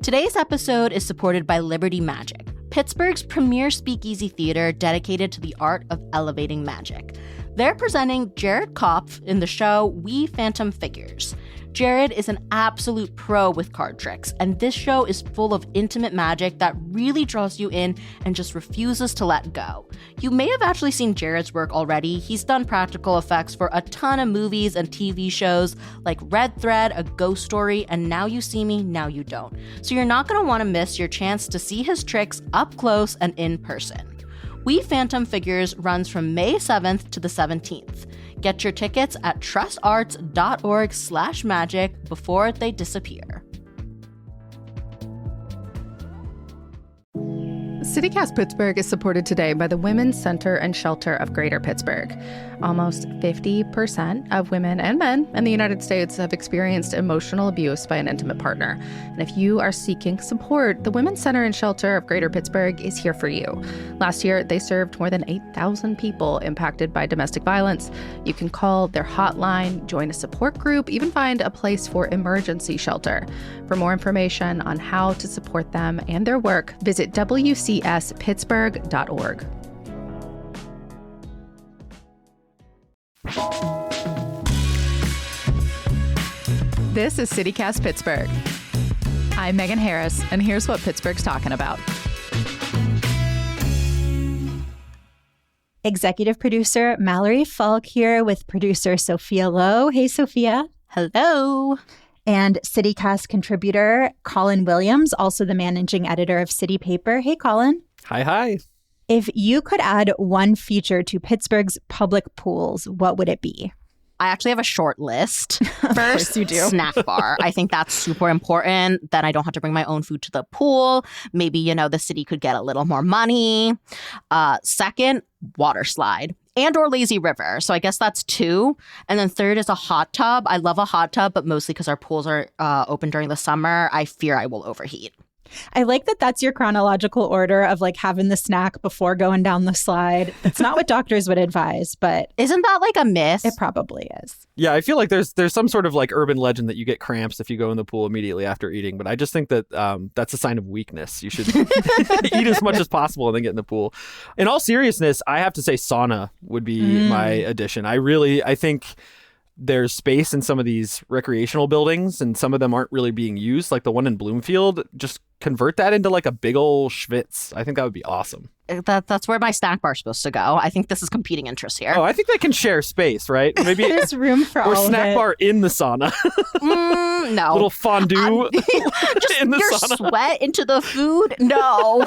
Today's episode is supported by Liberty Magic, Pittsburgh's premier speakeasy theater dedicated to the art of elevating magic. They're presenting Jared Kopf in the show We Phantom Figures. Jared is an absolute pro with card tricks, and this show is full of intimate magic that really draws you in and just refuses to let go. You may have actually seen Jared's work already. He's done practical effects for a ton of movies and TV shows like Red Thread, A Ghost Story, and Now You See Me, Now You Don't. So you're not going to want to miss your chance to see his tricks up close and in person. We Phantom Figures runs from May 7th to the 17th. Get your tickets at trustarts.org/magic before they disappear. CityCast Pittsburgh is supported today by the Women's Center and Shelter of Greater Pittsburgh. Almost 50% of women and men in the United States have experienced emotional abuse by an intimate partner. And if you are seeking support, the Women's Center and Shelter of Greater Pittsburgh is here for you. Last year, they served more than 8,000 people impacted by domestic violence. You can call their hotline, join a support group, even find a place for emergency shelter. For more information on how to support them and their work, visit wcspittsburgh.org. This is CityCast Pittsburgh. I'm Megan Harris, and here's what Pittsburgh's talking about. Executive producer Mallory Falk here with producer Sophia Lo. Hey, Sophia. Hello. And CityCast contributor Colin Williams, also the managing editor of City Paper. Hey, Colin. Hi. If you could add one feature to Pittsburgh's public pools, what would it be? I actually have a short list. First, you do. Snack bar. I think that's super important. Then I don't have to bring my own food to the pool. Maybe, the city could get a little more money. Second, water slide and or lazy river. So I guess that's 2. And then third is a hot tub. I love a hot tub, but mostly because our pools are open during the summer. I fear I will overheat. I like that that's your chronological order of having the snack before going down the slide. It's not what doctors would advise, but isn't that like a myth? It probably is. Yeah, I feel like there's some sort of urban legend that you get cramps if you go in the pool immediately after eating. But I just think that that's a sign of weakness. You should eat as much as possible and then get in the pool. In all seriousness, I have to say sauna would be my addition. I think there's space in some of these recreational buildings and some of them aren't really being used, like the one in Bloomfield. Just convert that into a big ol' schwitz. I think that would be awesome. That's where my snack bar is supposed to go. I think this is competing interests here. Oh, I think they can share space, right? Maybe there's room for all snack of it. bar in the sauna. No. Little fondue just in the your sauna. Sweat into the food? No.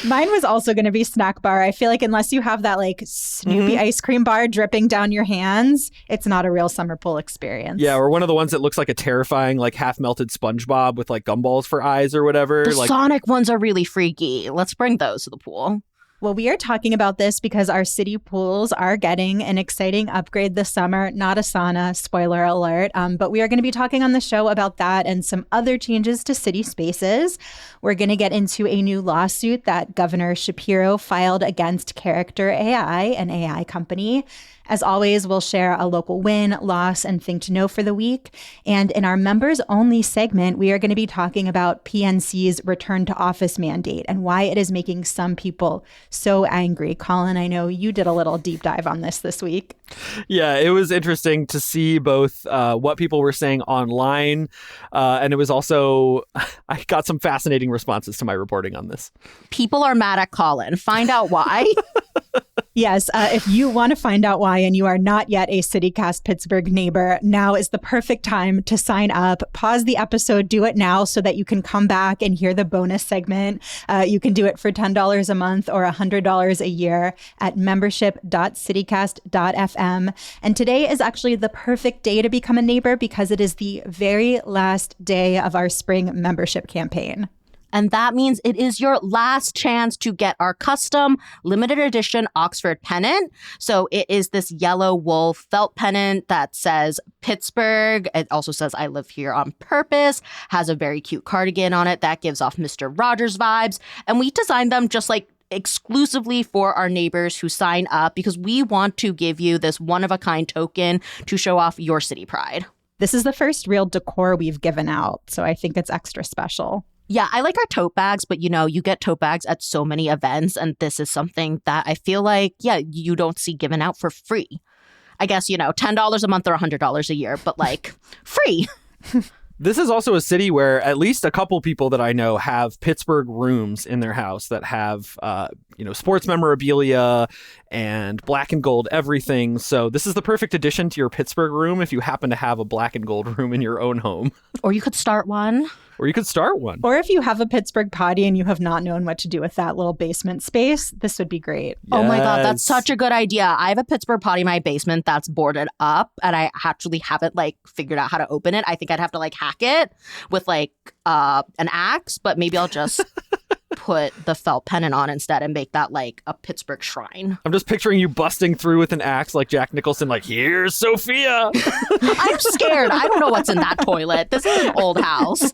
Mine was also going to be snack bar. I feel like unless you have that Snoopy ice cream bar dripping down your hands, it's not a real summer pool experience. Yeah, or one of the ones that looks like a terrifying half melted SpongeBob with gumballs for eyes or whatever. The Sonic ones are really freaky. Let's bring those to the pool. Well, we are talking about this because our city pools are getting an exciting upgrade this summer. Not a sauna, spoiler alert, but we are going to be talking on the show about that and some other changes to city spaces. We're going to get into a new lawsuit that Governor Shapiro filed against Character.AI, an AI company. As always, we'll share a local win, loss, and thing to know for the week. And in our members-only segment, we are going to be talking about PNC's return to office mandate and why it is making some people so angry. Colin, I know you did a little deep dive on this week. Yeah, it was interesting to see both what people were saying online, and it was also, I got some fascinating responses to my reporting on this. People are mad at Colin. Find out why. Yes, if you want to find out why and you are not yet a CityCast Pittsburgh neighbor, now is the perfect time to sign up. Pause the episode, do it now so that you can come back and hear the bonus segment. You can do it for $10 a month or $100 a year at membership.citycast.fm. And today is actually the perfect day to become a neighbor because it is the very last day of our spring membership campaign. And that means it is your last chance to get our custom limited edition Oxford pennant. So it is this yellow wool felt pennant that says Pittsburgh. It also says I live here on purpose, has a very cute cardigan on it that gives off Mr. Rogers vibes. And we designed them just exclusively for our neighbors who sign up because we want to give you this one-of-a-kind token to show off your city pride. this is the first real decor we've given out. So I think it's extra special. Yeah, I like our tote bags, but you get tote bags at so many events. And this is something that I feel like, you don't see given out for free. I guess, $10 a month or $100 a year, but like free. This is also a city where at least a couple people that I know have Pittsburgh rooms in their house that have, sports memorabilia and black and gold everything. So this is the perfect addition to your Pittsburgh room if you happen to have a black and gold room in your own home. Or you could start one. Or if you have a Pittsburgh potty and you have not known what to do with that little basement space, this would be great. Yes. Oh my God, that's such a good idea. I have a Pittsburgh potty in my basement that's boarded up, and I actually haven't figured out how to open it. I think I'd have to hack it with an axe, but maybe I'll just put the felt pennant on instead and make that a Pittsburgh shrine. I'm just picturing you busting through with an axe like Jack Nicholson, here's Sophia. I'm scared. I don't know what's in that toilet. This is an old house.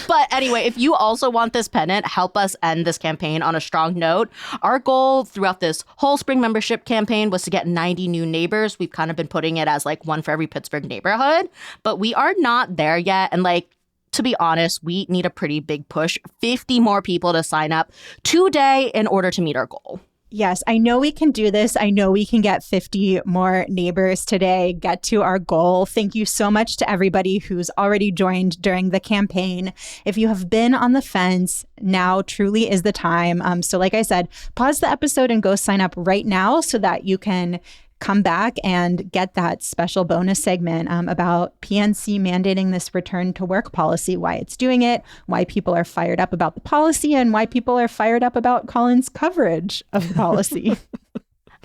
But anyway, if you also want this pennant, help us end this campaign on a strong note. Our goal throughout this whole spring membership campaign was to get 90 new neighbors. We've kind of been putting it as one for every Pittsburgh neighborhood, but we are not there yet. And to be honest, we need a pretty big push, 50 more people to sign up today in order to meet our goal. Yes, I know we can do this. I know we can get 50 more neighbors today, get to our goal. Thank you so much to everybody who's already joined during the campaign. If you have been on the fence, now truly is the time. So like I said, pause the episode and go sign up right now so that you can come back and get that special bonus segment about PNC mandating this return to work policy, why it's doing it, why people are fired up about the policy, and why people are fired up about Colin's coverage of the policy.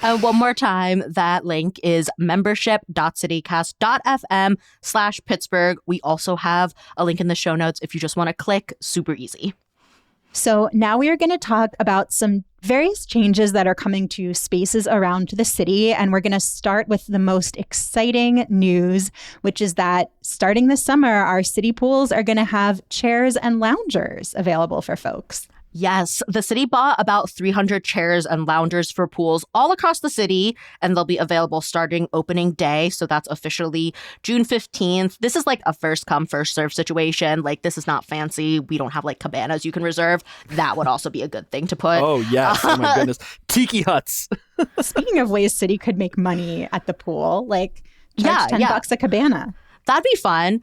One more time, that link is membership.citycast.fm/Pittsburgh. We also have a link in the show notes if you just want to click. Super easy. So now we are going to talk about some various changes that are coming to spaces around the city. And we're going to start with the most exciting news, which is that starting this summer, our city pools are going to have chairs and loungers available for folks. Yes, the city bought about 300 chairs and loungers for pools all across the city, and they'll be available starting opening day. So that's officially June 15th. This is a first come, first serve situation. This is not fancy. We don't have cabanas you can reserve. That would also be a good thing to put. Oh, yes. Oh, my goodness. Tiki huts. Speaking of ways city could make money at the pool, charge $10 a cabana. That'd be fun.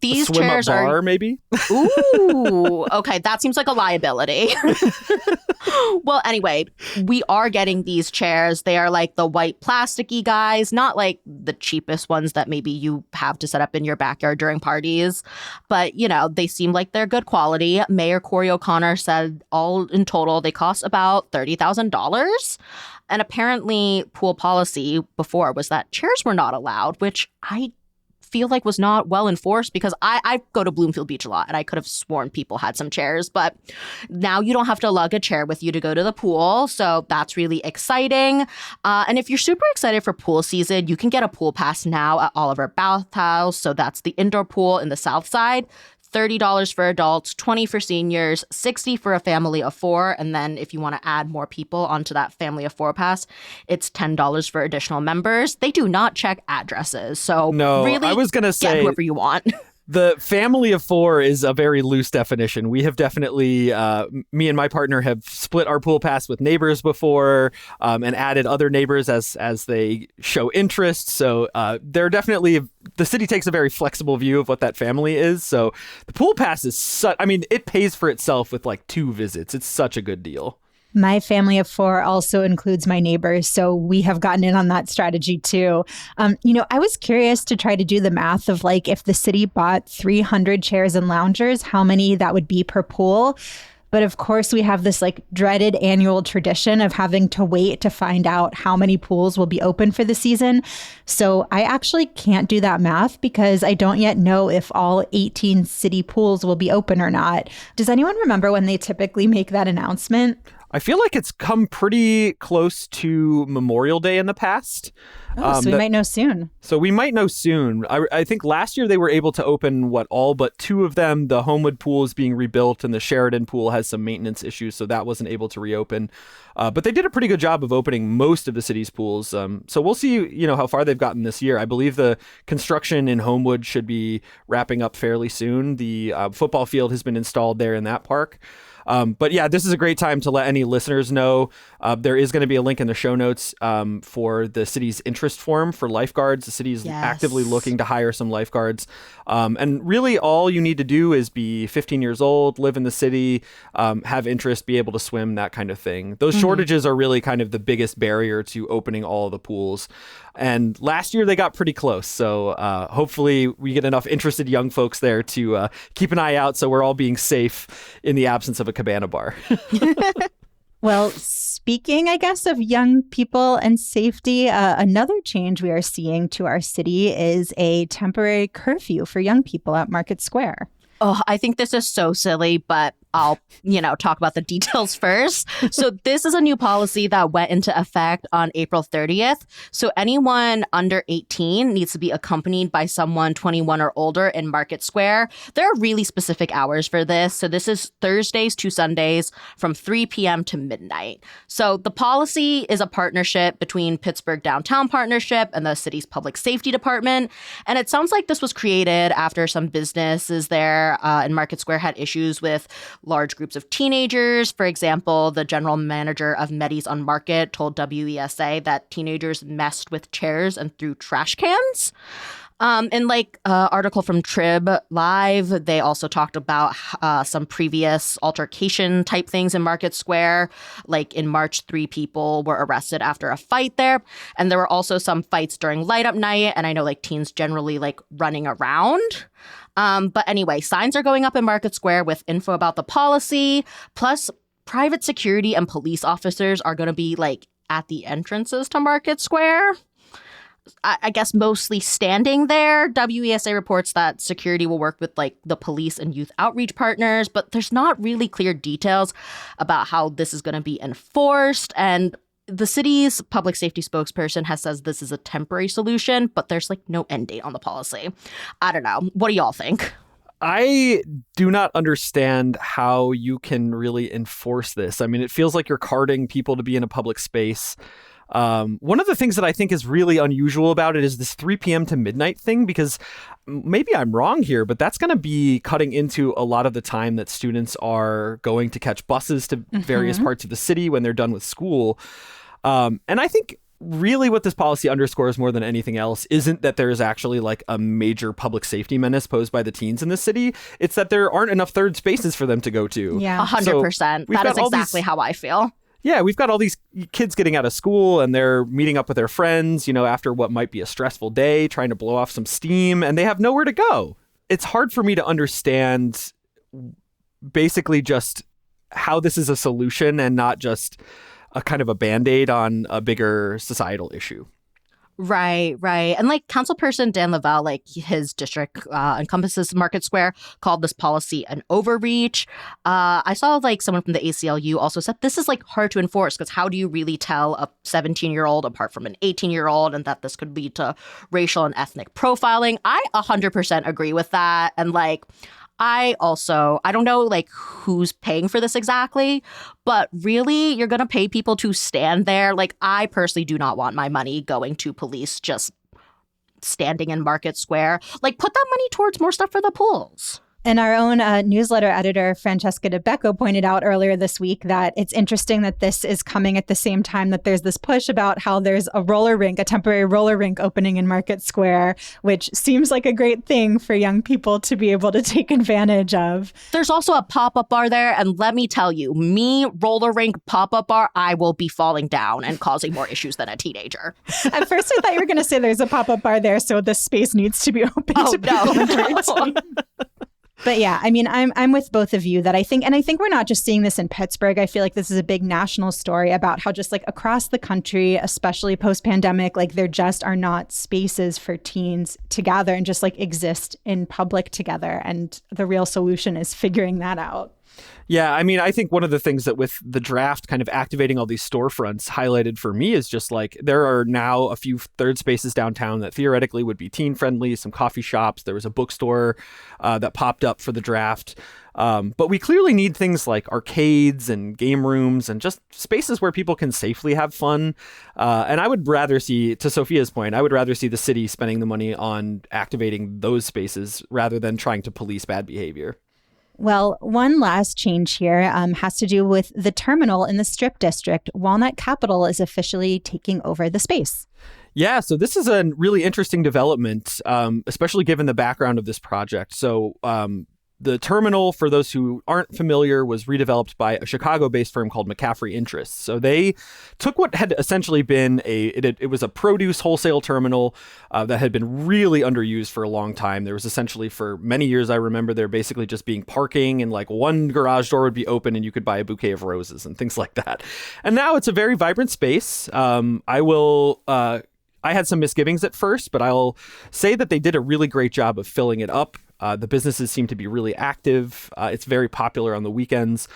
These swim chairs up bar, are maybe. Ooh, okay. That seems like a liability. Well, anyway, we are getting these chairs. They are the white plasticky guys, not the cheapest ones that maybe you have to set up in your backyard during parties. But, they seem like they're good quality. Mayor Corey O'Connor said all in total, they cost about $30,000. And apparently pool policy before was that chairs were not allowed, which I feel was not well enforced because I go to Bloomfield Beach a lot and I could have sworn people had some chairs, but now you don't have to lug a chair with you to go to the pool. So that's really exciting. And if you're super excited for pool season, you can get a pool pass now at Oliver Bathhouse. So that's the indoor pool in the South Side. $30 for adults, $20 for seniors, $60 for a family of 4. And then if you want to add more people onto that family of 4 pass, it's $10 for additional members. They do not check addresses. So really, I was going to say, get whoever you want. The family of 4 is a very loose definition. We have definitely, me and my partner have split our pool pass with neighbors before and added other neighbors as they show interest. So they're definitely, the city takes a very flexible view of what that family is. So the pool pass is it pays for itself with 2 visits. It's such a good deal. My family of 4 also includes my neighbors, so we have gotten in on that strategy too. I was curious to try to do the math of if the city bought 300 chairs and loungers, how many that would be per pool. But of course, we have this dreaded annual tradition of having to wait to find out how many pools will be open for the season. So I actually can't do that math because I don't yet know if all 18 city pools will be open or not. Does anyone remember when they typically make that announcement? I feel like it's come pretty close to Memorial Day in the past. So we might know soon. So we might know soon. I think last year they were able to open, all but 2 of them. The Homewood pool is being rebuilt and the Sheridan pool has some maintenance issues, so that wasn't able to reopen. But they did a pretty good job of opening most of the city's pools. So we'll see, how far they've gotten this year. I believe the construction in Homewood should be wrapping up fairly soon. The football field has been installed there in that park. But yeah, this is a great time to let any listeners know. There is going to be a link in the show notes for the city's interest form for lifeguards. The city is actively looking to hire some lifeguards. And really all you need to do is be 15 years old, live in the city, have interest, be able to swim, that kind of thing. Those shortages are really kind of the biggest barrier to opening all of the pools. And last year they got pretty close. So hopefully we get enough interested young folks there to keep an eye out so we're all being safe in the absence of a cabana bar. Well, speaking, I guess, of young people and safety, another change we are seeing to our city is a temporary curfew for young people at Market Square. Oh, I think this is so silly, but I'll, talk about the details first. So this is a new policy that went into effect on April 30th. So anyone under 18 needs to be accompanied by someone 21 or older in Market Square. There are really specific hours for this. So this is Thursdays to Sundays from 3 p.m. to midnight. So the policy is a partnership between Pittsburgh Downtown Partnership and the city's public safety department. And it sounds like this was created after some businesses there in Market Square had issues with large groups of teenagers. For example, the general manager of Meddy's on Market told WESA that teenagers messed with chairs and threw trash cans. In article from Trib Live, they also talked about some previous altercation type things in Market Square. Like in March, 3 people were arrested after a fight there. And there were also some fights during light up night. And I know teens generally running around. But anyway, signs are going up in Market Square with info about the policy. Plus, private security and police officers are going to be at the entrances to Market Square. I guess mostly standing there. WESA reports that security will work with the police and youth outreach partners, but there's not really clear details about how this is going to be enforced. And the city's public safety spokesperson says this is a temporary solution, but there's no end date on the policy. I don't know. What do y'all think? I do not understand how you can really enforce this. I mean, it feels like you're carding people to be in a public space. One of the things that I think is really unusual about it is this 3 p.m. to midnight thing, because maybe I'm wrong here, but that's going to be cutting into a lot of the time that students are going to catch buses to various parts of the city when they're done with school. And I think really what this policy underscores more than anything else isn't that there is actually a major public safety menace posed by the teens in the city. It's that there aren't enough third spaces for them to go to. Yeah, 100%. That is exactly how I feel. Yeah, we've got all these kids getting out of school and they're meeting up with their friends, after what might be a stressful day, trying to blow off some steam, and they have nowhere to go. It's hard for me to understand basically just how this is a solution and not just a kind of a Band-Aid on a bigger societal issue. Right. And councilperson Dan Lavelle, his district encompasses Market Square, called this policy an overreach. I saw someone from the ACLU also said this is hard to enforce because how do you really tell a 17-year-old apart from an 18-year-old, and that this could lead to racial and ethnic profiling. I 100% agree with that. And I don't know who's paying for this exactly, but really you're going to pay people to stand there. I personally do not want my money going to police just standing in Market Square. Put that money towards more stuff for the pools. And our own newsletter editor, Francesca DeBecco, pointed out earlier this week that it's interesting that this is coming at the same time that there's this push about how there's a temporary roller rink opening in Market Square, which seems like a great thing for young people to be able to take advantage of. There's also a pop-up bar there. And let me tell you, roller rink pop-up bar, I will be falling down and causing more issues than a teenager. At first, I thought you were going to say there's a pop-up bar there, so the space needs to be open to people under 18. But yeah, I mean, I'm with both of you that I think we're not just seeing this in Pittsburgh. I feel like this is a big national story about how just across the country, especially post-pandemic, there just are not spaces for teens to gather and just exist in public together. And the real solution is figuring that out. Yeah, I mean, I think one of the things that with the draft kind of activating all these storefronts highlighted for me is just like there are now a few third spaces downtown that theoretically would be teen friendly, some coffee shops. There was a bookstore that popped up for the draft. But we clearly need things like arcades and game rooms and just spaces where people can safely have fun. And I would rather see, to Sophia's point, I would rather see the city spending the money on activating those spaces rather than trying to police bad behavior. Well, one last change here has to do with the terminal in the Strip District. Walnut Capital is officially taking over the space. Yeah, so this is a really interesting development, especially given the background of this project. So the terminal, for those who aren't familiar, was redeveloped by a Chicago-based firm called McCaffrey Interests. So they took what had essentially been it was a produce wholesale terminal that had been really underused for a long time. There was essentially, for many years, I remember there basically just being parking and like one garage door would be open and you could buy a bouquet of roses and things like that. And now it's a very vibrant space. I had some misgivings at first, but I'll say that they did a really great job of filling it up. The businesses seem to be really active. It's very popular on the weekends.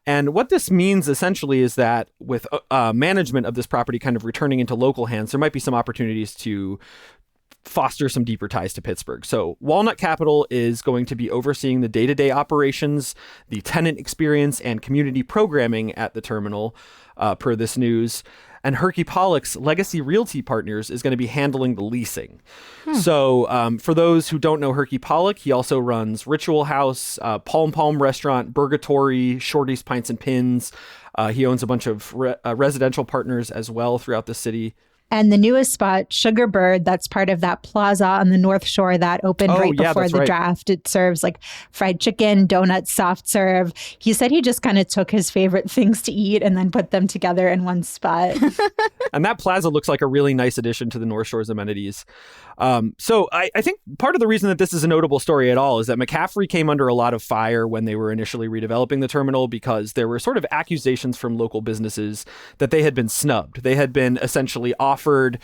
And what this means essentially is that with management of this property kind of returning into local hands, there might be some opportunities to foster some deeper ties to Pittsburgh. So Walnut Capital is going to be overseeing the day-to-day operations, the tenant experience, and community programming at the terminal, per this news. And Herky Pollock's Legacy Realty Partners is going to be handling the leasing. So for those who don't know Herky Pollock, he also runs Ritual House, Palm Restaurant, Burgatory, Shorty's Pints and Pins. He owns a bunch of residential partners as well throughout the city. And the newest spot, Sugar Bird, that's part of that plaza on the North Shore that opened right before the draft. It serves like fried chicken, donuts, soft serve. He said he just kind of took his favorite things to eat and then put them together in one spot. And that plaza looks like a really nice addition to the North Shore's amenities. So I think part of the reason that this is a notable story at all is that McCaffrey came under a lot of fire when they were initially redeveloping the terminal because there were sort of accusations from local businesses that they had been snubbed. They had been essentially offered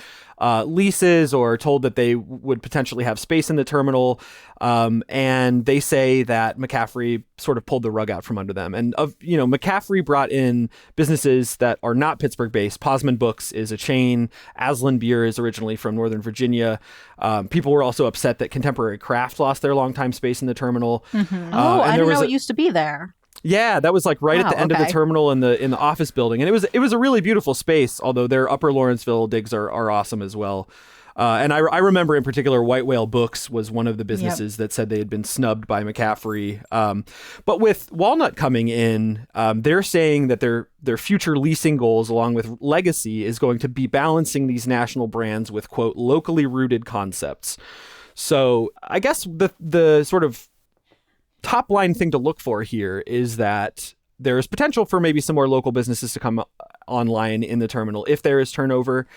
leases or told that they would potentially have space in the terminal. And they say that McCaffrey sort of pulled the rug out from under them. And McCaffrey brought in businesses that are not Pittsburgh based. Posman Books is a chain. Aslan Beer is originally from Northern Virginia. People were also upset that Contemporary Craft lost their longtime space in the terminal. Mm-hmm. I didn't know it used to be there. Yeah, that was like right at the end of the terminal in the office building. And it was a really beautiful space, although their Upper Lawrenceville digs are awesome as well. And I remember in particular, White Whale Books was one of the businesses that said they had been snubbed by McCaffrey. But with Walnut coming in, they're saying that their future leasing goals, along with legacy, is going to be balancing these national brands with, quote, locally rooted concepts. So I guess the sort of top line thing to look for here is that there is potential for maybe some more local businesses to come online in the terminal if there is turnover.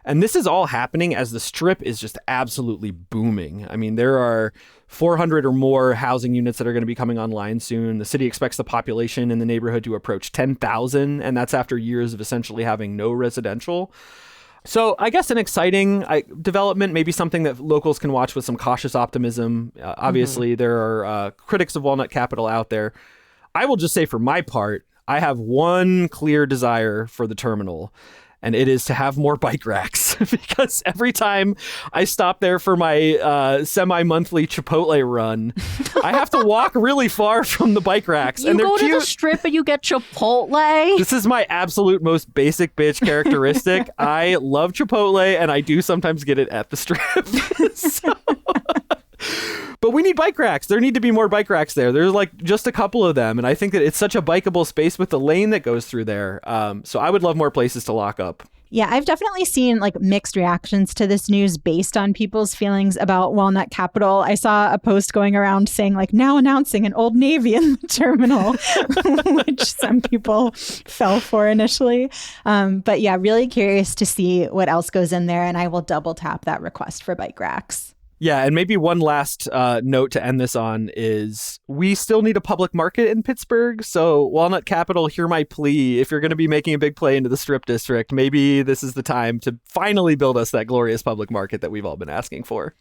And this is all happening as the Strip is just absolutely booming. I mean, there are 400 or more housing units that are going to be coming online soon. The city expects the population in the neighborhood to approach 10,000, and that's after years of essentially having no residential. So I guess an exciting development, maybe something that locals can watch with some cautious optimism. Obviously, there are critics of Walnut Capital out there. I will just say for my part, I have one clear desire for the terminal, and it is to have more bike racks because every time I stop there for my semi-monthly Chipotle run, I have to walk really far from the bike racks. You and they're go cute. To the Strip and you get Chipotle? This is my absolute most basic bitch characteristic. I love Chipotle, and I do sometimes get it at the Strip. But we need bike racks. There need to be more bike racks there. There's like just a couple of them. And I think that it's such a bikeable space with the lane that goes through there. So I would love more places to lock up. Yeah, I've definitely seen like mixed reactions to this news based on people's feelings about Walnut Capital. I saw a post going around saying like now announcing an Old Navy in the terminal, which some people fell for initially. But yeah, really curious to see what else goes in there. And I will double tap that request for bike racks. Yeah, and maybe one last note to end this on is we still need a public market in Pittsburgh. So Walnut Capital, hear my plea. If you're going to be making a big play into the Strip District, maybe this is the time to finally build us that glorious public market that we've all been asking for.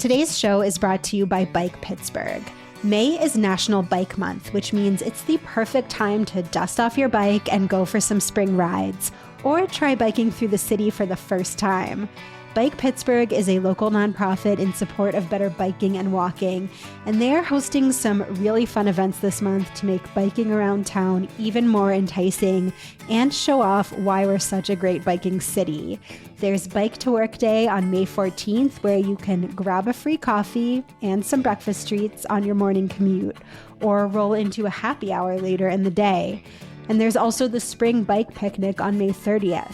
Today's show is brought to you by Bike Pittsburgh. May is National Bike Month, which means it's the perfect time to dust off your bike and go for some spring rides, or try biking through the city for the first time. Bike Pittsburgh is a local nonprofit in support of better biking and walking, and they are hosting some really fun events this month to make biking around town even more enticing and show off why we're such a great biking city. There's Bike to Work Day on May 14th, where you can grab a free coffee and some breakfast treats on your morning commute, or roll into a happy hour later in the day. And there's also the Spring Bike Picnic on May 30th.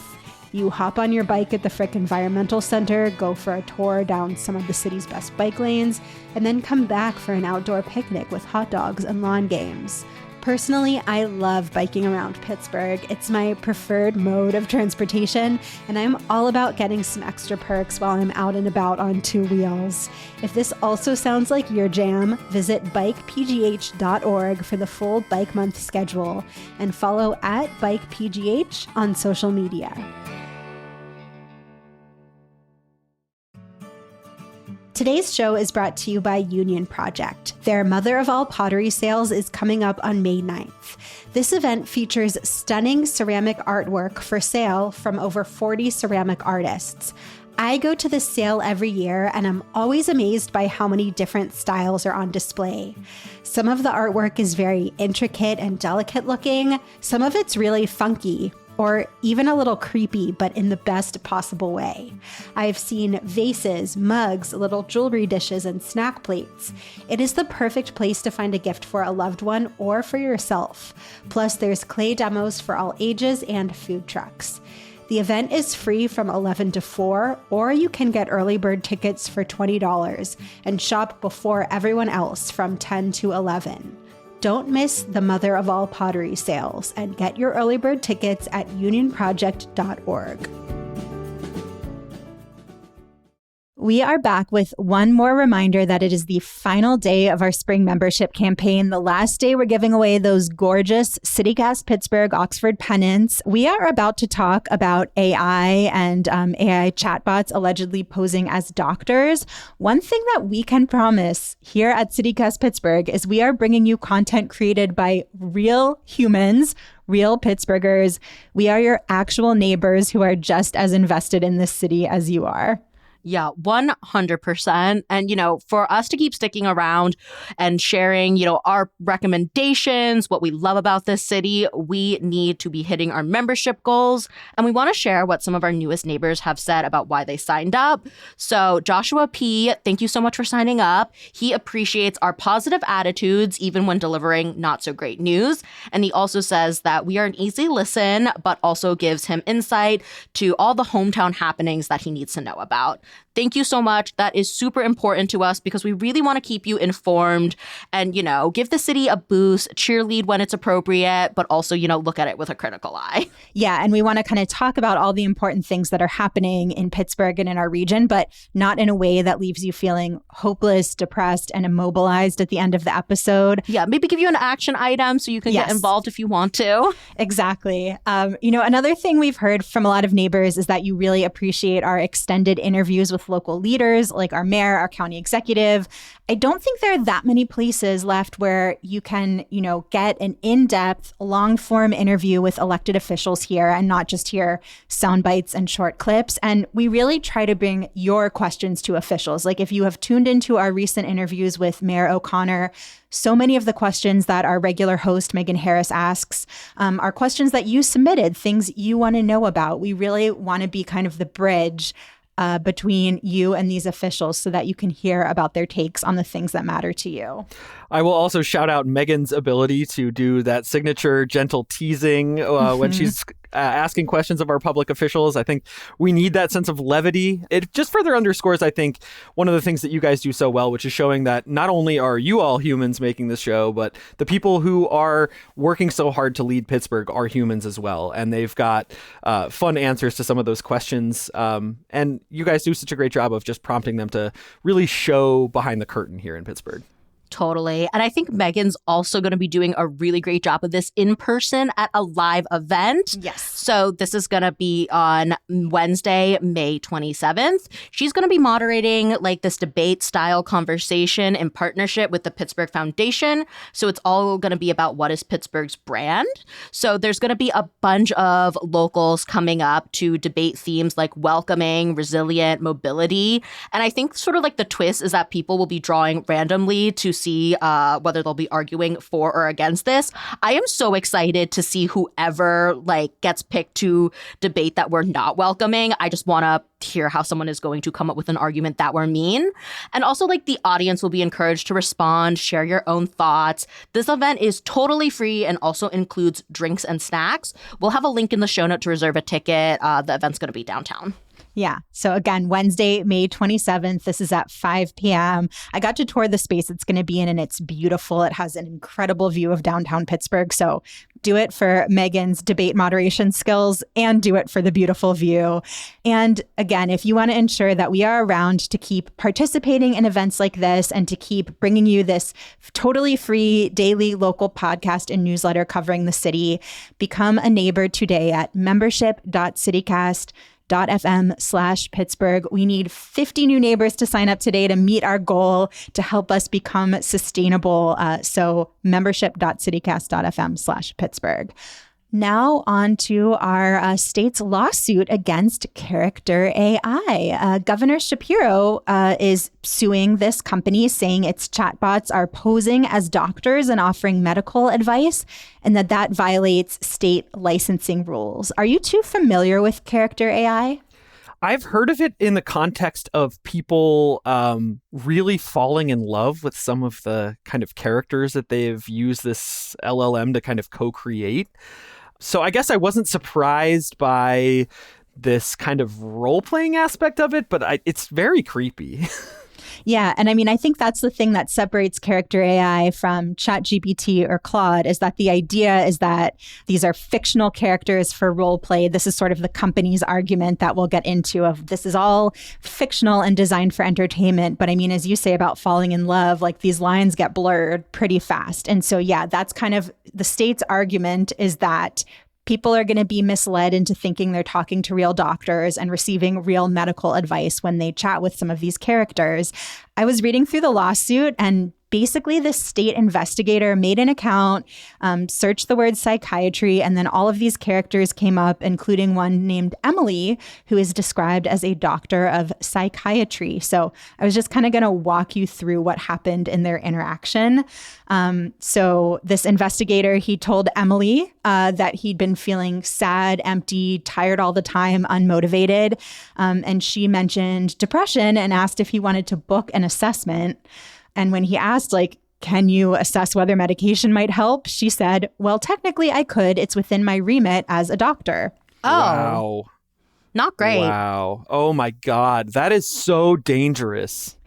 You hop on your bike at the Frick Environmental Center, go for a tour down some of the city's best bike lanes, and then come back for an outdoor picnic with hot dogs and lawn games. Personally, I love biking around Pittsburgh. It's my preferred mode of transportation, and I'm all about getting some extra perks while I'm out and about on two wheels. If this also sounds like your jam, visit bikepgh.org for the full Bike Month schedule, and follow @bikepgh on social media. Today's show is brought to you by Union Project. Their Mother of All Pottery sales is coming up on May 9th. This event features stunning ceramic artwork for sale from over 40 ceramic artists. I go to this sale every year, and I'm always amazed by how many different styles are on display. Some of the artwork is very intricate and delicate looking. Some of it's really funky, or even a little creepy, but in the best possible way. I've seen vases, mugs, little jewelry dishes, and snack plates. It is the perfect place to find a gift for a loved one or for yourself. Plus, there's clay demos for all ages and food trucks. The event is free from 11 to 4, or you can get early bird tickets for $20 and shop before everyone else from 10 to 11. Don't miss the Mother of All Pottery sales and get your early bird tickets at unionproject.org. We are back with one more reminder that it is the final day of our spring membership campaign. The last day we're giving away those gorgeous CityCast Pittsburgh Oxford pennants. We are about to talk about AI and AI chatbots allegedly posing as doctors. One thing that we can promise here at CityCast Pittsburgh is we are bringing you content created by real humans, real Pittsburghers. We are your actual neighbors who are just as invested in this city as you are. Yeah, 100%. And, for us to keep sticking around and sharing, our recommendations, what we love about this city, we need to be hitting our membership goals. And we want to share what some of our newest neighbors have said about why they signed up. So Joshua P., thank you so much for signing up. He appreciates our positive attitudes, even when delivering not so great news. And he also says that we are an easy listen, but also gives him insight to all the hometown happenings that he needs to know about. Thank you so much. That is super important to us because we really want to keep you informed and, give the city a boost, cheerlead when it's appropriate, but also, look at it with a critical eye. Yeah, and we want to kind of talk about all the important things that are happening in Pittsburgh and in our region, but not in a way that leaves you feeling hopeless, depressed, and immobilized at the end of the episode. Yeah, maybe give you an action item so you can get involved if you want to. Exactly. Another thing we've heard from a lot of neighbors is that you really appreciate our extended interviews with local leaders like our mayor, our county executive. I don't think there are that many places left where you can, get an in-depth, long-form interview with elected officials here and not just hear sound bites and short clips. And we really try to bring your questions to officials. Like if you have tuned into our recent interviews with Mayor O'Connor, so many of the questions that our regular host, Megan Harris, asks are questions that you submitted, things you want to know about. We really want to be kind of the bridge between you and these officials so that you can hear about their takes on the things that matter to you. I will also shout out Megan's ability to do that signature gentle teasing when she's asking questions of our public officials. I think we need that sense of levity. It just further underscores, I think, one of the things that you guys do so well, which is showing that not only are you all humans making this show, but the people who are working so hard to lead Pittsburgh are humans as well. And they've got fun answers to some of those questions. And you guys do such a great job of just prompting them to really show behind the curtain here in Pittsburgh. Totally. And I think Megan's also going to be doing a really great job of this in person at a live event. Yes. So this is going to be on Wednesday, May 27th. She's going to be moderating like this debate style conversation in partnership with the Pittsburgh Foundation. So it's all going to be about what is Pittsburgh's brand. So there's going to be a bunch of locals coming up to debate themes like welcoming, resilient, mobility. And I think sort of like the twist is that people will be drawing randomly to see whether they'll be arguing for or against this. I am so excited to see whoever like gets picked to debate that we're not welcoming. I just want to hear how someone is going to come up with an argument that we're mean. And also like the audience will be encouraged to respond, share your own thoughts. This event is totally free and also includes drinks and snacks. We'll have a link in the show note to reserve a ticket. The event's going to be downtown. Yeah. So again, Wednesday, May 27th, this is at 5 p.m. I got to tour the space it's going to be in, and it's beautiful. It has an incredible view of downtown Pittsburgh. So do it for Megan's debate moderation skills and do it for the beautiful view. And again, if you want to ensure that we are around to keep participating in events like this and to keep bringing you this totally free daily local podcast and newsletter covering the city, become a neighbor today at membership.citycast.fm/Pittsburgh. We need 50 new neighbors to sign up today to meet our goal to help us become sustainable. So membership.citycast.fm/Pittsburgh. Now on to our state's lawsuit against Character.AI. Governor Shapiro is suing this company, saying its chatbots are posing as doctors and offering medical advice, and that violates state licensing rules. Are you too familiar with Character.AI? I've heard of it in the context of people really falling in love with some of the kind of characters that they've used this LLM to kind of co-create. So I guess I wasn't surprised by this kind of role-playing aspect of it, but it's very creepy. Yeah. And I mean, I think that's the thing that separates Character.AI from ChatGPT or Claude, is that the idea is that these are fictional characters for role play. This is sort of the company's argument that we'll get into of this is all fictional and designed for entertainment. But I mean, as you say about falling in love, like these lines get blurred pretty fast. And so, yeah, that's kind of the state's argument, is that people are going to be misled into thinking they're talking to real doctors and receiving real medical advice when they chat with some of these characters. I was reading through the lawsuit, and basically the state investigator made an account, searched the word psychiatry, and then all of these characters came up, including one named Emily, who is described as a doctor of psychiatry. So I was just kind of going to walk you through what happened in their interaction. So this investigator, he told Emily that he'd been feeling sad, empty, tired all the time, unmotivated. And she mentioned depression and asked if he wanted to book an assessment. And when he asked, like, can you assess whether medication might help? She said, well, technically I could. It's within my remit as a doctor. Oh, wow. Not great. Wow. Oh, my God. That is so dangerous.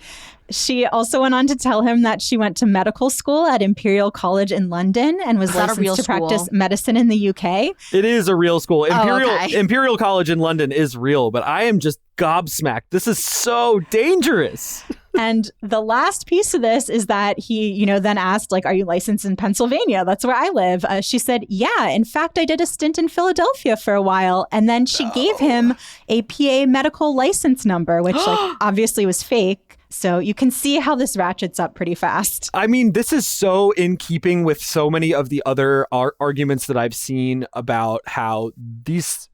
She also went on to tell him that she went to medical school at Imperial College in London and was licensed to practice medicine in the UK. It is a real school. Okay. Imperial College in London is real, but I am just gobsmacked. This is so dangerous. And the last piece of this is that he, then asked, like, are you licensed in Pennsylvania? That's where I live. She said, yeah, in fact, I did a stint in Philadelphia for a while. And then she gave him a PA medical license number, which obviously was fake. So you can see how this ratchets up pretty fast. I mean, this is so in keeping with so many of the other arguments that I've seen about how these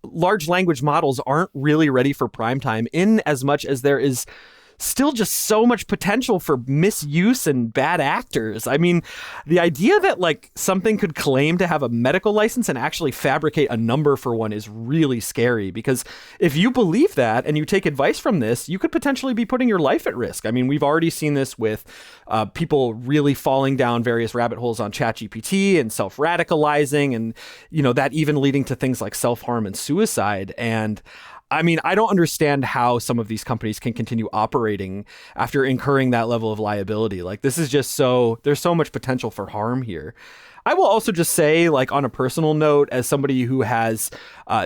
large language models aren't really ready for prime time, in as much as there is still just so much potential for misuse and bad actors. I mean, the idea that like something could claim to have a medical license and actually fabricate a number for one is really scary, because if you believe that and you take advice from this, you could potentially be putting your life at risk. I mean, we've already seen this with people really falling down various rabbit holes on ChatGPT and self-radicalizing, and, that even leading to things like self-harm and suicide. And I mean, I don't understand how some of these companies can continue operating after incurring that level of liability. Like, this is just there's so much potential for harm here. I will also just say, like, on a personal note, as somebody who has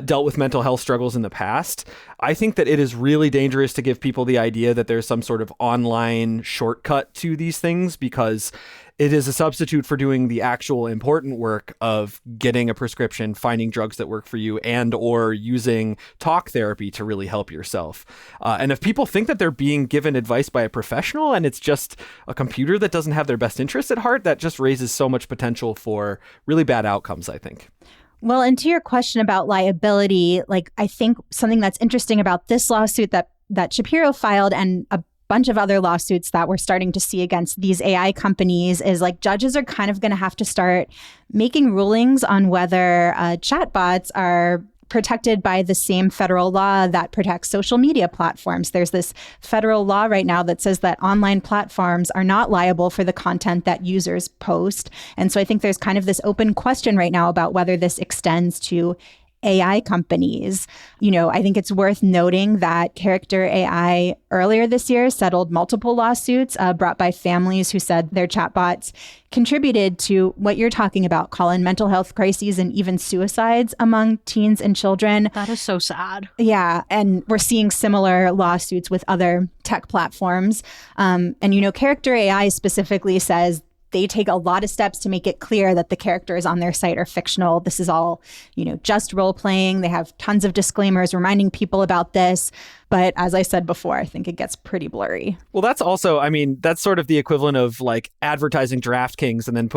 dealt with mental health struggles in the past, I think that it is really dangerous to give people the idea that there's some sort of online shortcut to these things, because it is a substitute for doing the actual important work of getting a prescription, finding drugs that work for you, and or using talk therapy to really help yourself. And if people think that they're being given advice by a professional and it's just a computer that doesn't have their best interests at heart, that just raises so much potential for really bad outcomes, I think. Well, and to your question about liability, like, I think something that's interesting about this lawsuit that Shapiro filed and a bunch of other lawsuits that we're starting to see against these AI companies is, like, judges are kind of going to have to start making rulings on whether chatbots are protected by the same federal law that protects social media platforms. There's this federal law right now that says that online platforms are not liable for the content that users post. And so I think there's kind of this open question right now about whether this extends to AI companies. You know, I think it's worth noting that Character.AI earlier this year settled multiple lawsuits brought by families who said their chatbots contributed to what you're talking about, Colin, mental health crises and even suicides among teens and children. That is so sad. Yeah. And we're seeing similar lawsuits with other tech platforms. And, you know, Character.AI specifically says they take a lot of steps to make it clear that the characters on their site are fictional. This is all, you know, just role playing. They have tons of disclaimers reminding people about this. But as I said before, I think it gets pretty blurry. Well, that's also, I mean, that's sort of the equivalent of like advertising DraftKings and then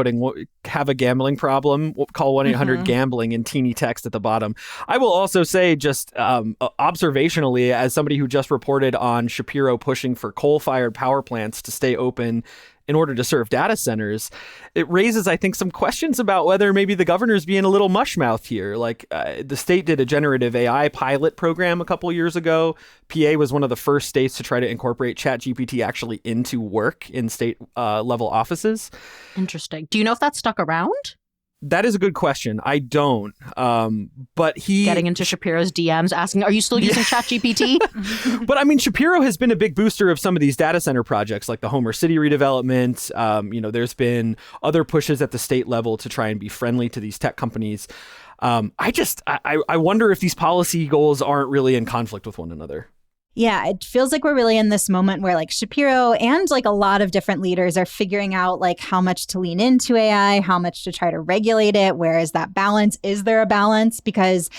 have a gambling problem, call 1-800-GAMBLING in teeny text at the bottom. I will also say, just observationally, as somebody who just reported on Shapiro pushing for coal-fired power plants to stay open in order to serve data centers, it raises, I think, some questions about whether maybe the governor's being a little mushmouth here. Like, the state did a generative AI pilot program a couple years ago. PA was one of the first states to try to incorporate ChatGPT actually into work in state level offices. Interesting. Do you know if that stuck around? That is a good question. I don't. But he... Getting into Shapiro's DMs, asking, are you still using ChatGPT? But I mean, Shapiro has been a big booster of some of these data center projects, like the Homer City redevelopment. You know, there's been other pushes at the state level to try and be friendly to these tech companies. I wonder if these policy goals aren't really in conflict with one another. Yeah, it feels like we're really in this moment where, like, Shapiro and like a lot of different leaders are figuring out like how much to lean into AI, how much to try to regulate it. Where is that balance? Is there a balance? Because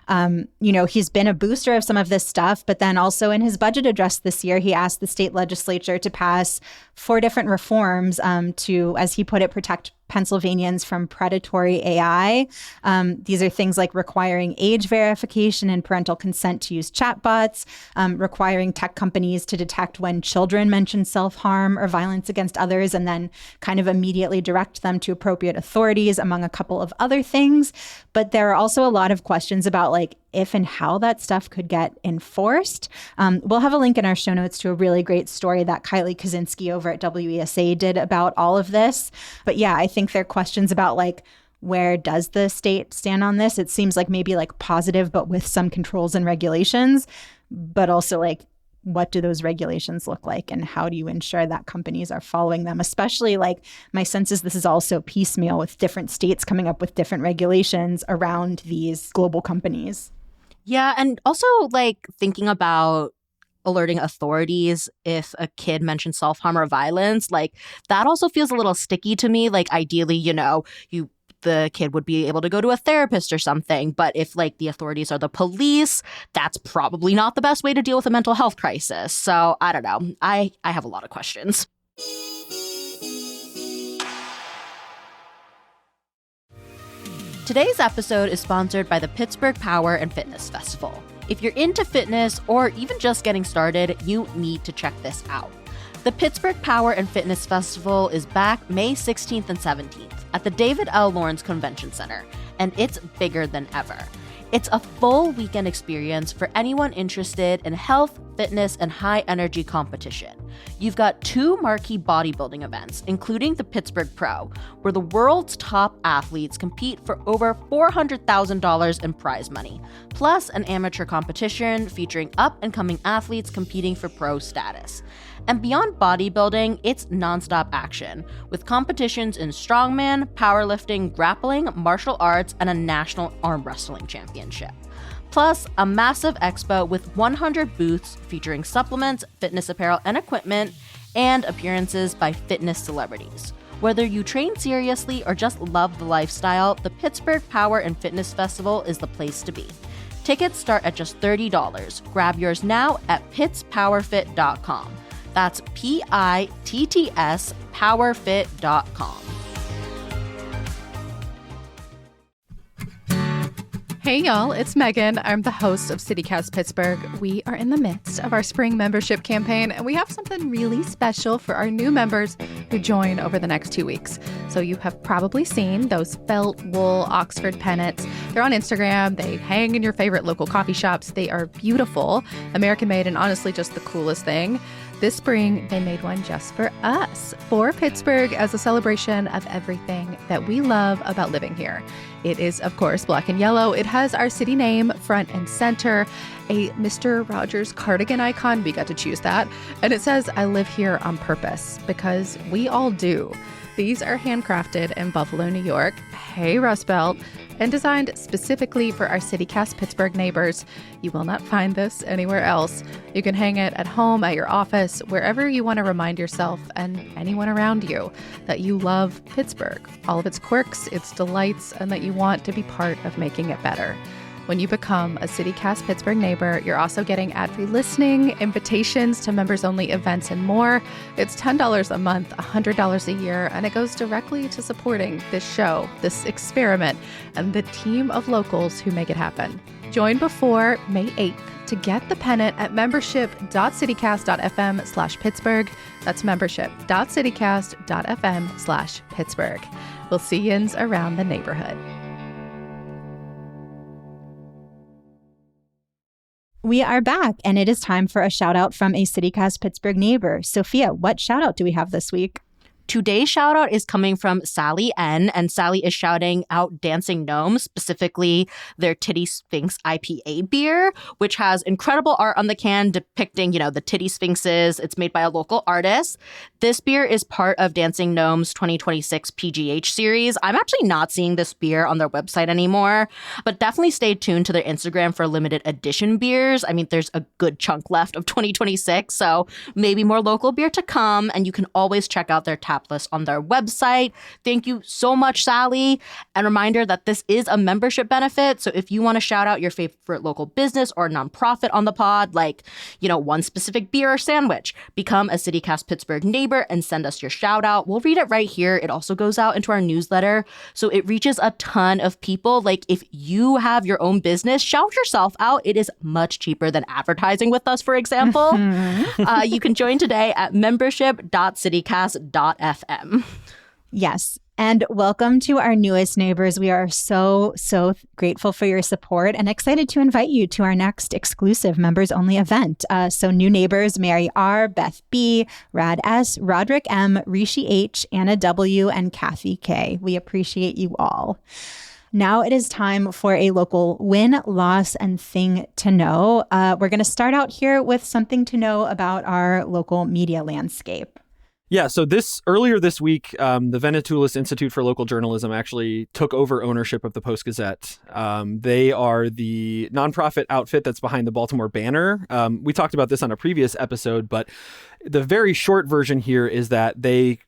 you know, he's been a booster of some of this stuff, but then also in his budget address this year, he asked the state legislature to pass 4 different reforms to, as he put it, protect Pennsylvanians from predatory AI. These are things like requiring age verification and parental consent to use chatbots, requiring tech companies to detect when children mention self-harm or violence against others, and then kind of immediately direct them to appropriate authorities, among a couple of other things. But there are also a lot of questions about like if and how that stuff could get enforced. We'll have a link in our show notes to a really great story that Kylie Kaczynski over at WESA did about all of this. But yeah, I think there are questions about like, where does the state stand on this? It seems like maybe like positive, but with some controls and regulations, but also like, what do those regulations look like and how do you ensure that companies are following them? Especially like my sense is this is also piecemeal with different states coming up with different regulations around these global companies. Yeah. And also like thinking about alerting authorities if a kid mentions self-harm or violence, like that also feels a little sticky to me. Like ideally, you know, the kid would be able to go to a therapist or something. But if like the authorities are the police, that's probably not the best way to deal with a mental health crisis. So I don't know. I have a lot of questions. Today's episode is sponsored by the Pittsburgh Power and Fitness Festival. If you're into fitness or even just getting started, you need to check this out. The Pittsburgh Power and Fitness Festival is back May 16th and 17th at the David L. Lawrence Convention Center, and it's bigger than ever. It's a full weekend experience for anyone interested in health, fitness, and high-energy competition. You've got 2 marquee bodybuilding events, including the Pittsburgh Pro, where the world's top athletes compete for over $400,000 in prize money, plus an amateur competition featuring up-and-coming athletes competing for pro status. And beyond bodybuilding, it's nonstop action, with competitions in strongman, powerlifting, grappling, martial arts, and a national arm wrestling championship. Plus, a massive expo with 100 booths featuring supplements, fitness apparel and equipment, and appearances by fitness celebrities. Whether you train seriously or just love the lifestyle, the Pittsburgh Power and Fitness Festival is the place to be. Tickets start at just $30. Grab yours now at pittspowerfit.com. That's PITTS powerfit.com. Hey y'all, it's Megan. I'm the host of CityCast Pittsburgh. We are in the midst of our spring membership campaign, and we have something really special for our new members who join over the next 2 weeks. So you have probably seen those felt wool Oxford pennants. They're on Instagram. They hang in your favorite local coffee shops. They are beautiful, American-made, and honestly just the coolest thing. This spring, they made one just for us, for Pittsburgh, as a celebration of everything that we love about living here. It is, of course, black and yellow. It has our city name front and center, a Mr. Rogers cardigan icon. We got to choose that. And it says, "I live here on purpose," because we all do. These are handcrafted in Buffalo, New York. Hey, Rust Belt. And designed specifically for our CityCast Pittsburgh neighbors. You will not find this anywhere else. You can hang it at home, at your office, wherever you want to remind yourself and anyone around you that you love Pittsburgh, all of its quirks, its delights, and that you want to be part of making it better. When you become a CityCast Pittsburgh neighbor, you're also getting ad-free listening, invitations to members-only events, and more. It's $10 a month, $100 a year, and it goes directly to supporting this show, this experiment, and the team of locals who make it happen. Join before May 8th to get the pennant at membership.citycast.fm/Pittsburgh. That's membership.citycast.fm/Pittsburgh. We'll see yins around the neighborhood. We are back, and it is time for a shout out from a CityCast Pittsburgh neighbor. Sophia, what shout out do we have this week? Today's shout out is coming from Sally N, and Sally is shouting out Dancing Gnomes, specifically their Titty Sphinx IPA beer, which has incredible art on the can depicting, the titty sphinxes. It's made by a local artist. This beer is part of Dancing Gnomes 2026 PGH series. I'm actually not seeing this beer on their website anymore, but definitely stay tuned to their Instagram for limited edition beers. I mean, there's a good chunk left of 2026, so maybe more local beer to come, and you can always check out their tap list on their website. Thank you so much, Sally. And reminder that this is a membership benefit. So if you want to shout out your favorite local business or nonprofit on the pod, like, one specific beer or sandwich, become a CityCast Pittsburgh neighbor and send us your shout out. We'll read it right here. It also goes out into our newsletter, so it reaches a ton of people. Like, if you have your own business, shout yourself out. It is much cheaper than advertising with us, for example. You can join today at membership.citycast.fm. Yes. And welcome to our newest neighbors. We are so grateful for your support and excited to invite you to our next exclusive members-only event. So new neighbors, Mary R., Beth B., Rad S., Roderick M., Rishi H., Anna W., and Kathy K. We appreciate you all. Now it is time for a local win, loss, and thing to know. We're going to start out here with something to know about our local media landscape. Yeah, so earlier this week, the Venetoulis Institute for Local Journalism actually took over ownership of the Post-Gazette. They are the nonprofit outfit that's behind the Baltimore Banner. We talked about this on a previous episode, but the very short version here is that they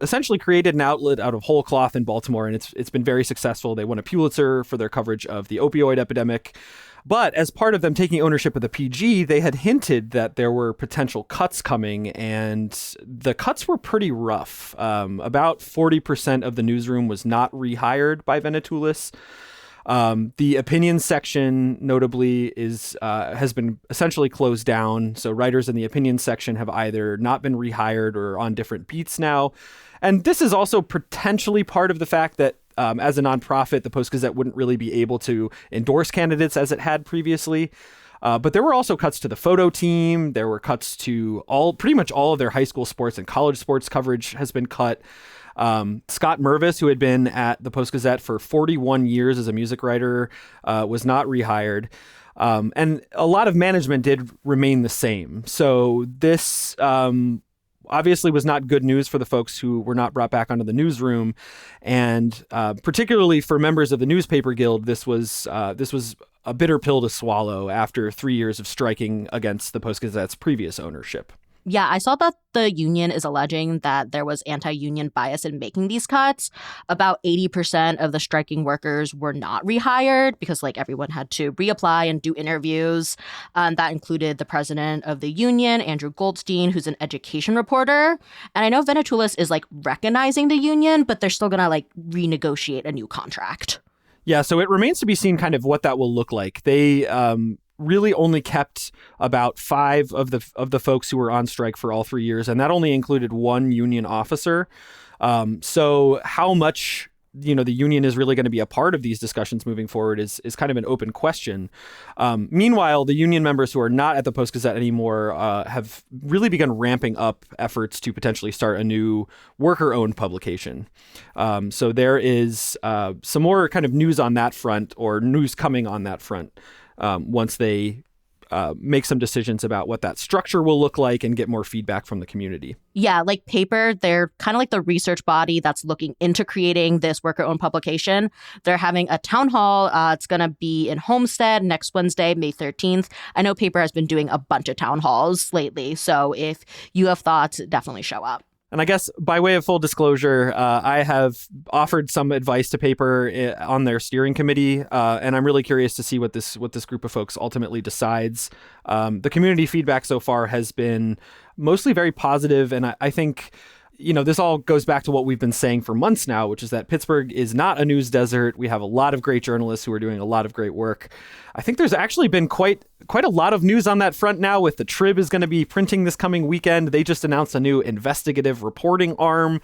essentially created an outlet out of whole cloth in Baltimore, and it's been very successful. They won a Pulitzer for their coverage of the opioid epidemic. But as part of them taking ownership of the PG, they had hinted that there were potential cuts coming, and the cuts were pretty rough. About 40% of the newsroom was not rehired by Venetoulis. The opinion section, notably, has been essentially closed down. So writers in the opinion section have either not been rehired or on different beats now. And this is also potentially part of the fact that as a nonprofit, the Post-Gazette wouldn't really be able to endorse candidates as it had previously. But there were also cuts to the photo team. There were cuts to pretty much all of their high school sports and college sports coverage has been cut. Scott Mervis, who had been at the Post-Gazette for 41 years as a music writer, was not rehired. And a lot of management did remain the same. So this obviously was not good news for the folks who were not brought back onto the newsroom. And particularly for members of the Newspaper Guild, this was a bitter pill to swallow after 3 years of striking against the Post-Gazette's previous ownership. Yeah, I saw that the union is alleging that there was anti-union bias in making these cuts. About 80% of the striking workers were not rehired because everyone had to reapply and do interviews. That included the president of the union, Andrew Goldstein, who's an education reporter. And I know Venetoulis is recognizing the union, but they're still going to renegotiate a new contract. Yeah, so it remains to be seen kind of what that will look like. They really only kept about 5 of the folks who were on strike for all 3 years, and that only included one union officer. So how much the union is really going to be a part of these discussions moving forward is kind of an open question. Meanwhile, the union members who are not at the Post-Gazette anymore have really begun ramping up efforts to potentially start a new worker-owned publication. So there is some more kind of news on that front, or news coming on that front, once they make some decisions about what that structure will look like and get more feedback from the community. Yeah, Paper, they're kind of the research body that's looking into creating this worker-owned publication. They're having a town hall. It's going to be in Homestead next Wednesday, May 13th. I know Paper has been doing a bunch of town halls lately, so if you have thoughts, definitely show up. And I guess by way of full disclosure, I have offered some advice to Paper on their steering committee, and I'm really curious to see what this group of folks ultimately decides. The community feedback so far has been mostly very positive, and I think this all goes back to what we've been saying for months now, which is that Pittsburgh is not a news desert. We have a lot of great journalists who are doing a lot of great work. I think there's actually been quite a lot of news on that front now, with the Trib is going to be printing this coming weekend. They just announced a new investigative reporting arm.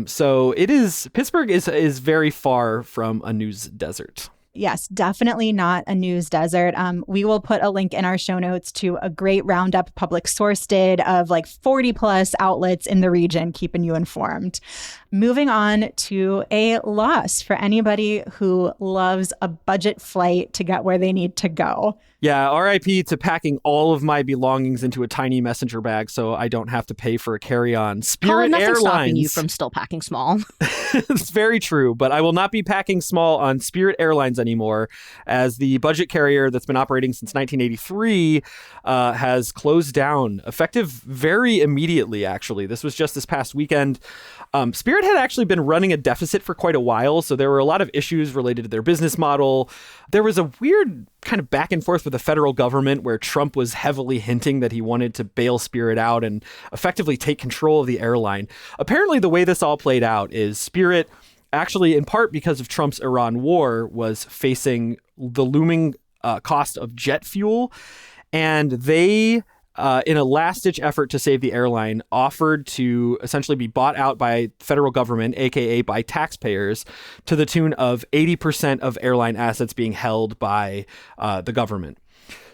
So Pittsburgh is very far from a news desert. Yes, definitely not a news desert. We will put a link in our show notes to a great roundup Public Source did of 40 plus outlets in the region, keeping you informed. Moving on to a loss for anybody who loves a budget flight to get where they need to go. Yeah, RIP to packing all of my belongings into a tiny messenger bag so I don't have to pay for a carry-on. Spirit Colin, Airlines. Stopping you from still packing small. It's very true, but I will not be packing small on Spirit Airlines anymore, as the budget carrier that's been operating since 1983 has closed down, effective very immediately, actually. This was just this past weekend. Spirit had actually been running a deficit for quite a while, so there were a lot of issues related to their business model. There was a weird kind of back and forth with the federal government where Trump was heavily hinting that he wanted to bail Spirit out and effectively take control of the airline. Apparently, the way this all played out is Spirit, actually in part because of Trump's Iran war, was facing the looming cost of jet fuel, and they in a last-ditch effort to save the airline, offered to essentially be bought out by federal government, aka by taxpayers, to the tune of 80% of airline assets being held by the government.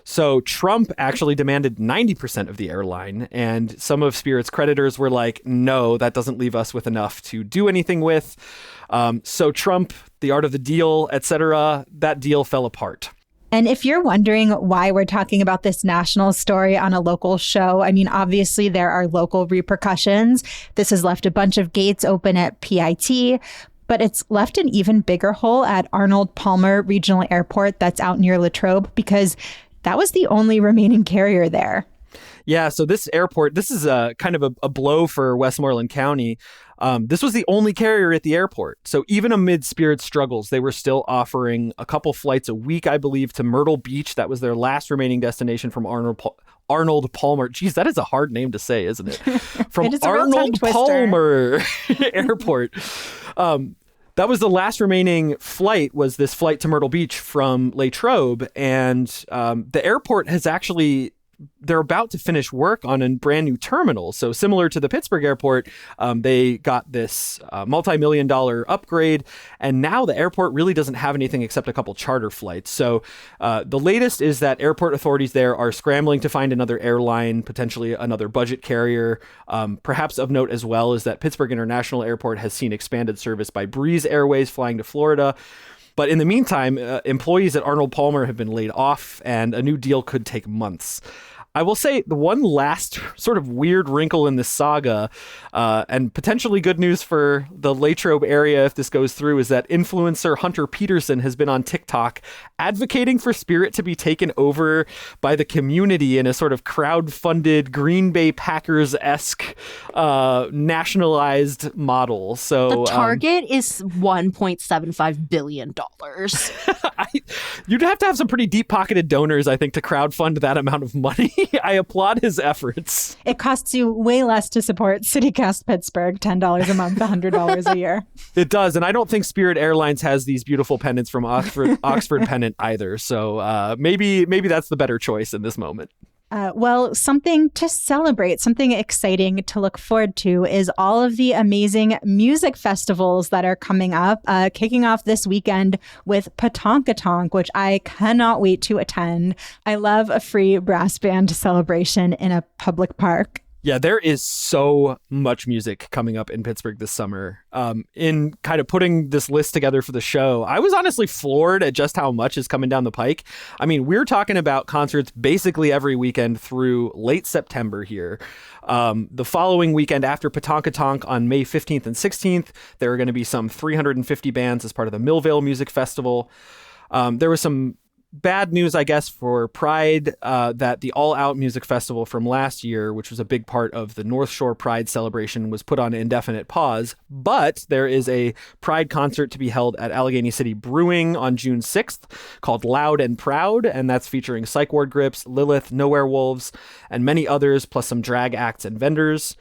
So Trump actually demanded 90% of the airline, and some of Spirit's creditors were like, no, that doesn't leave us with enough to do anything with. So Trump, the art of the deal, etc., that deal fell apart. And if you're wondering why we're talking about this national story on a local show, I mean, obviously there are local repercussions. This has left a bunch of gates open at PIT, but it's left an even bigger hole at Arnold Palmer Regional Airport that's out near Latrobe, because that was the only remaining carrier there. Yeah, so this airport, this is kind of a blow for Westmoreland County. This was the only carrier at the airport. So even amid Spirit's struggles, they were still offering a couple flights a week, I believe, to Myrtle Beach. That was their last remaining destination from Arnold Palmer. Geez, that is a hard name to say, isn't it? From Arnold Palmer Airport. That was the last remaining flight, was this flight to Myrtle Beach from Latrobe. And the airport has actually they're about to finish work on a brand new terminal. So similar to the Pittsburgh airport, they got this multi-million-dollar upgrade, and now the airport really doesn't have anything except a couple charter flights. So the latest is that airport authorities there are scrambling to find another airline, potentially another budget carrier. Perhaps of note as well is that Pittsburgh International Airport has seen expanded service by Breeze Airways flying to Florida. But in the meantime, employees at Arnold Palmer have been laid off, and a new deal could take months. I will say the one last sort of weird wrinkle in this saga, and potentially good news for the Latrobe area if this goes through, is that influencer Hunter Peterson has been on TikTok advocating for Spirit to be taken over by the community in a sort of crowd-funded Green Bay Packers-esque nationalized model. So the target is $1.75 billion. You'd have to have some pretty deep-pocketed donors, I think, to crowdfund that amount of money. I applaud his efforts. It costs you way less to support CityCast Pittsburgh, $10 a month, $100 a year. It does. And I don't think Spirit Airlines has these beautiful pennants from Oxford Pennant either. So maybe that's the better choice in this moment. Well, something to celebrate, something exciting to look forward to is all of the amazing music festivals that are coming up, kicking off this weekend with Petonkatonk, which I cannot wait to attend. I love a free brass band celebration in a public park. Yeah, there is so much music coming up in Pittsburgh this summer. In kind of putting this list together for the show, I was honestly floored at just how much is coming down the pike. I mean, we're talking about concerts basically every weekend through late September here. The following weekend after Petonkatonk on May 15th and 16th, there are going to be some 350 bands as part of the Millvale Music Festival. There was some bad news, I guess, for Pride, that the All Out Music Festival from last year, which was a big part of the North Shore Pride celebration, was put on indefinite pause. But there is a Pride concert to be held at Allegheny City Brewing on June 6th called Loud and Proud, and that's featuring Psych Ward Grips, Lilith, Nowhere Wolves, and many others, plus some drag acts and vendors.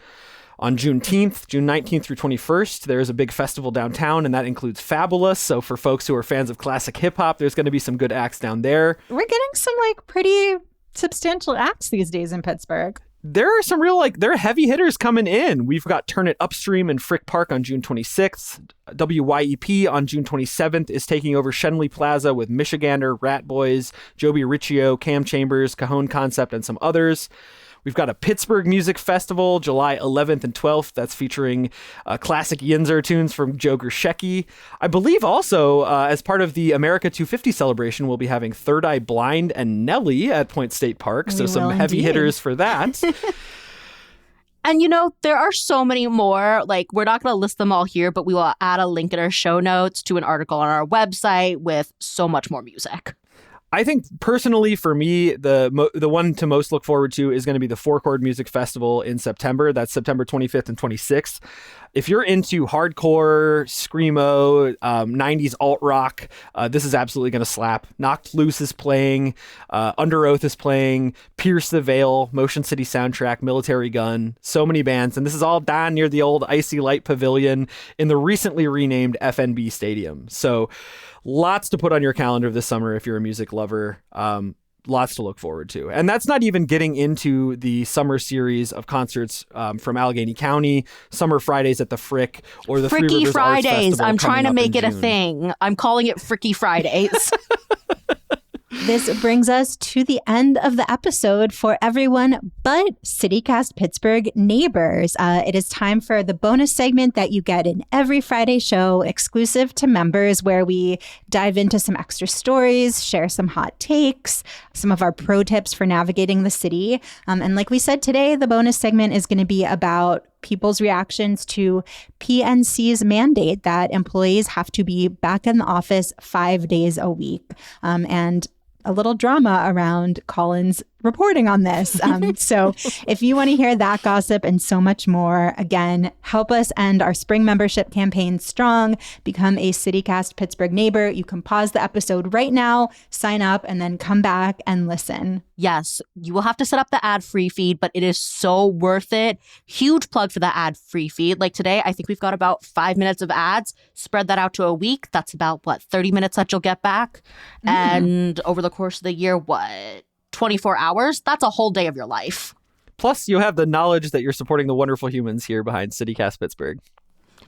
On June 19th through 21st, there is a big festival downtown, and that includes Fabulous. So for folks who are fans of classic hip hop, there's going to be some good acts down there. We're getting some pretty substantial acts these days in Pittsburgh. There are some real, there are heavy hitters coming in. We've got Turn It Upstream in Frick Park on June 26th. WYEP on June 27th is taking over Shenley Plaza with Michigander, Rat Boys, Joby Riccio, Cam Chambers, Cajon Concept, and some others. We've got a Pittsburgh Music Festival, July 11th and 12th. That's featuring classic Yinzer tunes from Joe Gershecki. I believe also, as part of the America 250 celebration, we'll be having Third Eye Blind and Nelly at Point State Park. So some heavy hitters for that. And, there are so many more. We're not going to list them all here, but we will add a link in our show notes to an article on our website with so much more music. I think personally for me, the one to most look forward to is going to be the Four Chord Music Festival in September. That's September 25th and 26th. If you're into hardcore, screamo, 90s alt rock, this is absolutely going to slap. Knocked Loose is playing, Under Oath is playing, Pierce the Veil, Motion City Soundtrack, Military Gun, so many bands. And this is all down near the old Icy Light Pavilion in the recently renamed FNB Stadium. So lots to put on your calendar this summer if you're a music lover. Lots to look forward to. And that's not even getting into the summer series of concerts from Allegheny County, Summer Fridays at the Frick, or the Three Rivers Arts Festival. I'm trying to make it a thing. I'm calling it Fricky Fridays. This brings us to the end of the episode for everyone but CityCast Pittsburgh neighbors. It is time for the bonus segment that you get in every Friday show, exclusive to members, where we dive into some extra stories, share some hot takes, some of our pro tips for navigating the city. And like we said today, the bonus segment is going to be about people's reactions to PNC's mandate that employees have to be back in the office 5 days a week. And a little drama around Colin's reporting on this. So if you want to hear that gossip and so much more, again, help us end our spring membership campaign strong. Become a CityCast Pittsburgh neighbor. You can pause the episode right now, sign up, and then come back and listen. Yes, you will have to set up the ad-free feed, but it is so worth it. Huge plug for the ad-free feed. Like today, I think we've got about 5 minutes of ads. Spread that out to a week. That's about, 30 minutes that you'll get back? And over the course of the year, 24 hours, that's a whole day of your life. Plus, you have the knowledge that you're supporting the wonderful humans here behind CityCast Pittsburgh.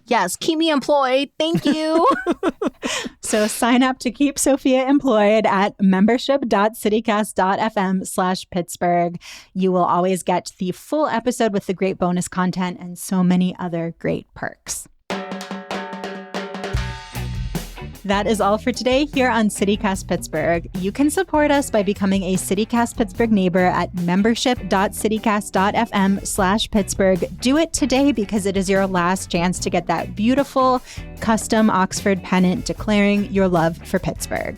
Yes, keep me employed. Thank you. So sign up to keep Sophia employed at membership.citycast.fm/Pittsburgh. You will always get the full episode with the great bonus content and so many other great perks. That is all for today here on CityCast Pittsburgh. You can support us by becoming a CityCast Pittsburgh neighbor at membership.citycast.fm/Pittsburgh. Do it today because it is your last chance to get that beautiful custom Oxford pennant declaring your love for Pittsburgh.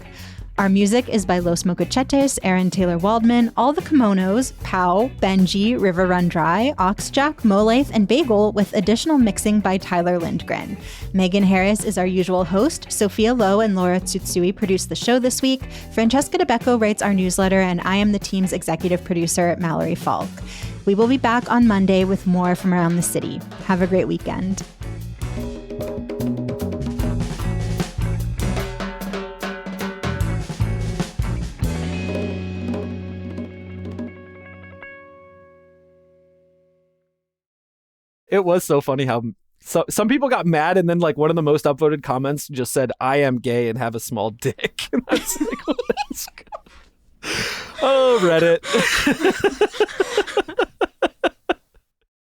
Our music is by Los Mocochetes, Aaron Taylor Waldman, All the Kimonos, Pow, Benji, River Run Dry, Oxjack, Molaith, and Bagel, with additional mixing by Tyler Lindgren. Megan Harris is our usual host. Sophia Lo and Laura Tsutsui produce the show this week. Francesca DeBecco writes our newsletter, and I am the team's executive producer, Mallory Falk. We will be back on Monday with more from around the city. Have a great weekend. It was so funny how some people got mad, and then like one of the most upvoted comments just said, "I am gay and have a small dick." And I was like, oh, that's good. Oh, Reddit.